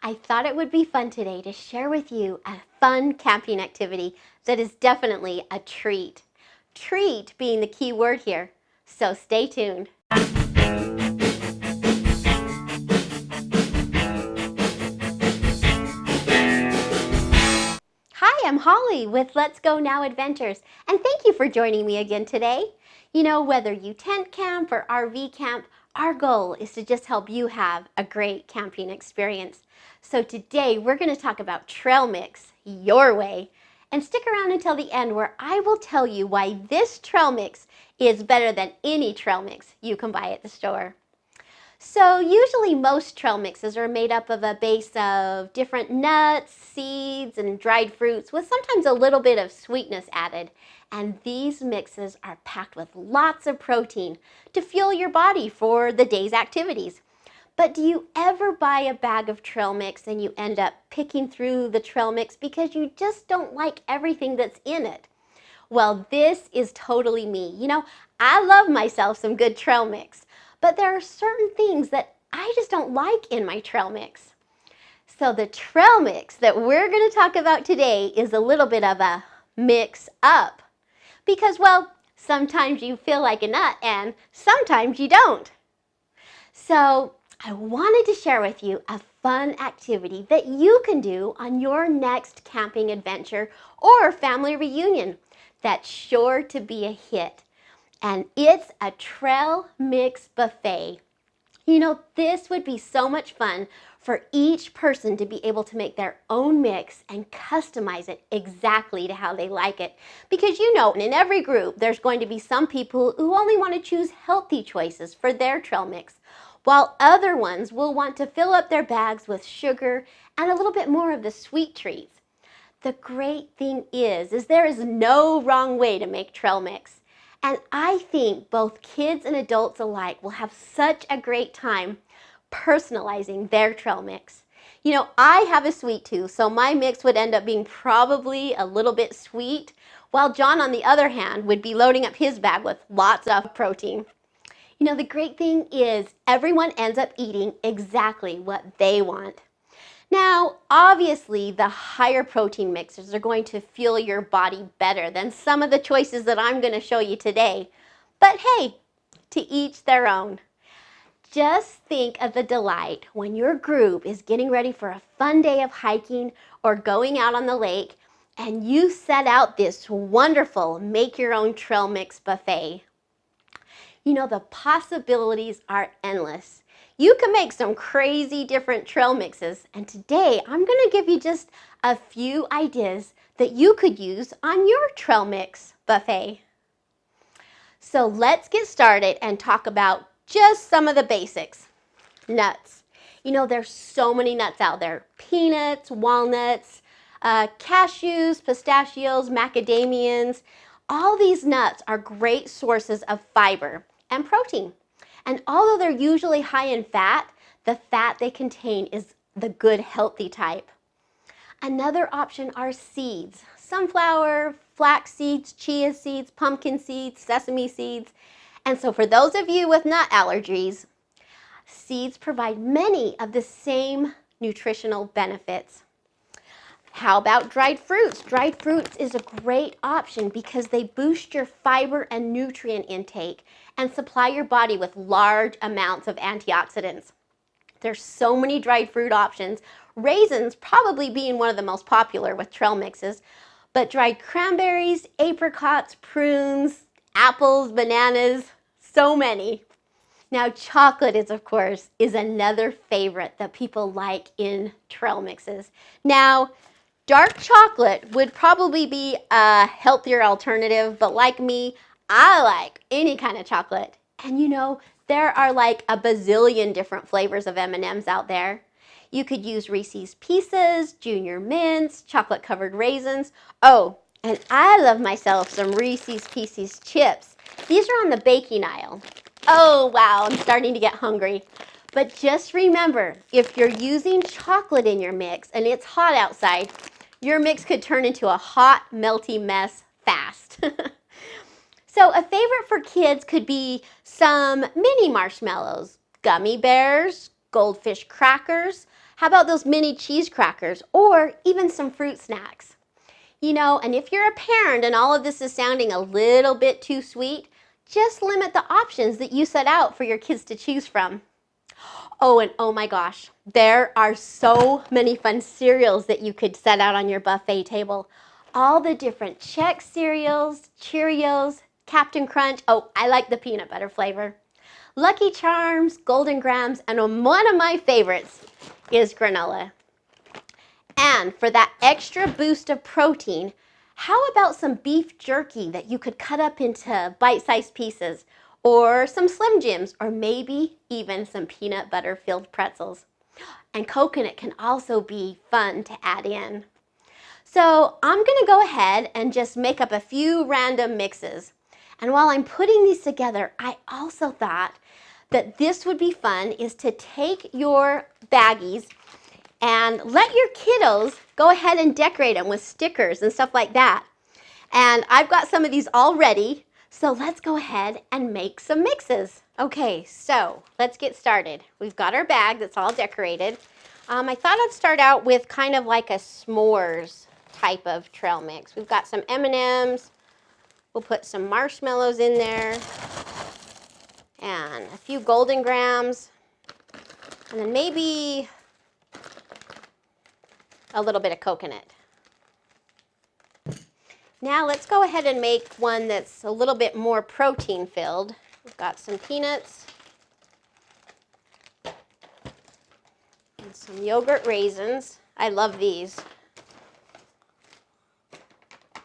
I thought it would be fun today to share with you a fun camping activity that is definitely a treat. Treat being the key word here, so stay tuned. Hi, I'm Holly with Let's Go Now Adventures, and thank you for joining me again today. You know, whether you tent camp or RV camp, our goal is to just help you have a great camping experience. So today we're going to talk about trail mix your way. And stick around until the end where I will tell you why this trail mix is better than any trail mix you can buy at the store. So usually most trail mixes are made up of a base of different nuts, seeds, and dried fruits with sometimes a little bit of sweetness added. And these mixes are packed with lots of protein to fuel your body for the day's activities. But do you ever buy a bag of trail mix and you end up picking through the trail mix because you just don't like everything that's in it? Well, this is totally me. You know, I love myself some good trail mix. But there are certain things that I just don't like in my trail mix. So the trail mix that we're going to talk about today is a little bit of a mix up. Because, well, sometimes you feel like a nut and sometimes you don't. So I wanted to share with you a fun activity that you can do on your next camping adventure or family reunion that's sure to be a hit. And it's a trail mix buffet. You know, this would be so much fun for each person to be able to make their own mix and customize it exactly to how they like it. Because you know, in every group, there's going to be some people who only want to choose healthy choices for their trail mix, while other ones will want to fill up their bags with sugar and a little bit more of the sweet treats. The great thing is there is no wrong way to make trail mix. And I think both kids and adults alike will have such a great time personalizing their trail mix. You know, I have a sweet tooth, so my mix would end up being probably a little bit sweet, while John, on the other hand, would be loading up his bag with lots of protein. You know, the great thing is everyone ends up eating exactly what they want. Now, obviously, the higher protein mixes are going to fuel your body better than some of the choices that I'm going to show you today. But hey, to each their own. Just think of the delight when your group is getting ready for a fun day of hiking or going out on the lake, and you set out this wonderful make-your-own trail mix buffet. You know, the possibilities are endless. You can make some crazy different trail mixes, and today I'm going to give you just a few ideas that you could use on your trail mix buffet. So let's get started and talk about just some of the basics. Nuts. You know, there's so many nuts out there. Peanuts, walnuts, cashews, pistachios, macadamians. All these nuts are great sources of fiber and protein. And although they're usually high in fat, the fat they contain is the good healthy type. Another option are seeds. Sunflower, flax seeds, chia seeds, pumpkin seeds, sesame seeds. And so for those of you with nut allergies, seeds provide many of the same nutritional benefits. How about dried fruits? Dried fruits is a great option because they boost your fiber and nutrient intake and supply your body with large amounts of antioxidants. There's so many dried fruit options, raisins probably being one of the most popular with trail mixes, but dried cranberries, apricots, prunes, apples, bananas, so many. Now, chocolate of course, is another favorite that people like in trail mixes. Now, dark chocolate would probably be a healthier alternative, but like me, I like any kind of chocolate. And you know, there are like a bazillion different flavors of M&Ms out there. You could use Reese's Pieces, Junior Mints, chocolate-covered raisins. Oh, and I love myself some Reese's Pieces chips. These are on the baking aisle. Oh, wow, I'm starting to get hungry. But just remember, if you're using chocolate in your mix and it's hot outside, your mix could turn into a hot, melty mess fast. So a favorite for kids could be some mini marshmallows, gummy bears, goldfish crackers, How about those mini cheese crackers or even some fruit snacks? You know, and if you're a parent and all of this is sounding a little bit too sweet, just limit the options that you set out for your kids to choose from. Oh, and oh my gosh, there are so many fun cereals that you could set out on your buffet table. All the different Chex cereals, Cheerios, Captain Crunch. Oh, I like the peanut butter flavor. Lucky Charms, Golden Grams, and one of my favorites is granola. And for that extra boost of protein, how about some beef jerky that you could cut up into bite-sized pieces, or some Slim Jims, or maybe even some peanut butter filled pretzels. And coconut can also be fun to add in. So I'm gonna go ahead and just make up a few random mixes. And while I'm putting these together, I also thought that this would be fun is to take your baggies and let your kiddos go ahead and decorate them with stickers and stuff like that. And I've got some of these all ready, so let's go ahead and make some mixes. Okay, so let's get started. We've got our bag that's all decorated. I thought I'd start out with kind of like a s'mores type of trail mix. We've got some M&Ms. We'll put some marshmallows in there and a few Golden Grams, and then maybe a little bit of coconut. Now let's go ahead and make one that's a little bit more protein filled. We've got some peanuts and some yogurt raisins. I love these.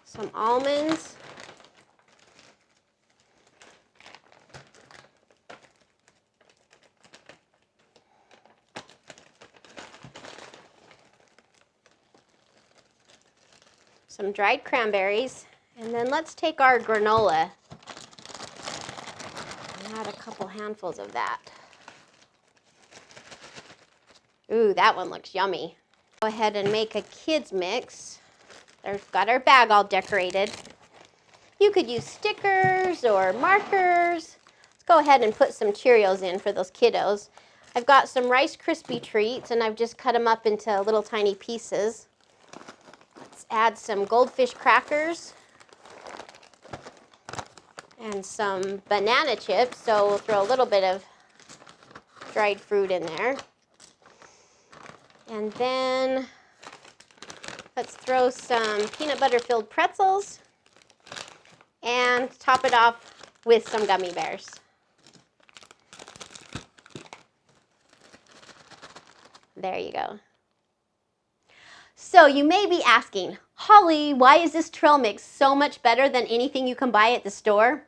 Some almonds. Some dried cranberries, and then let's take our granola and add a couple handfuls of that. Ooh, that one looks yummy. Go ahead and make a kids mix. We've got our bag all decorated. You could use stickers or markers. Let's go ahead and put some Cheerios in for those kiddos. I've got some Rice Krispie treats, and I've just cut them up into little tiny pieces. Add some goldfish crackers and some banana chips, so we'll throw a little bit of dried fruit in there. And then let's throw some peanut butter filled pretzels and top it off with some gummy bears. There you go. So you may be asking, Holly, why is this trail mix so much better than anything you can buy at the store?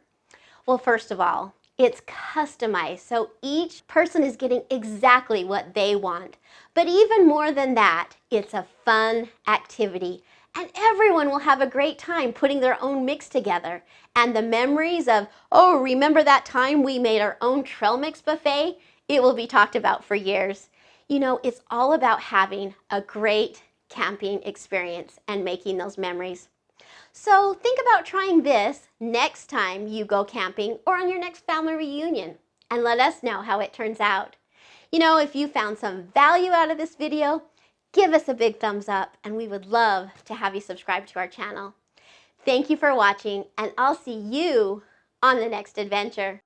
Well, first of all, it's customized, so each person is getting exactly what they want. But even more than that, it's a fun activity, and everyone will have a great time putting their own mix together. And the memories of, oh, remember that time we made our own trail mix buffet? It will be talked about for years. You know, it's all about having a great camping experience and making those memories. So think about trying this next time you go camping or on your next family reunion, and let us know how it turns out. You know, if you found some value out of this video, give us a big thumbs up, and we would love to have you subscribe to our channel. Thank you for watching, and I'll see you on the next adventure.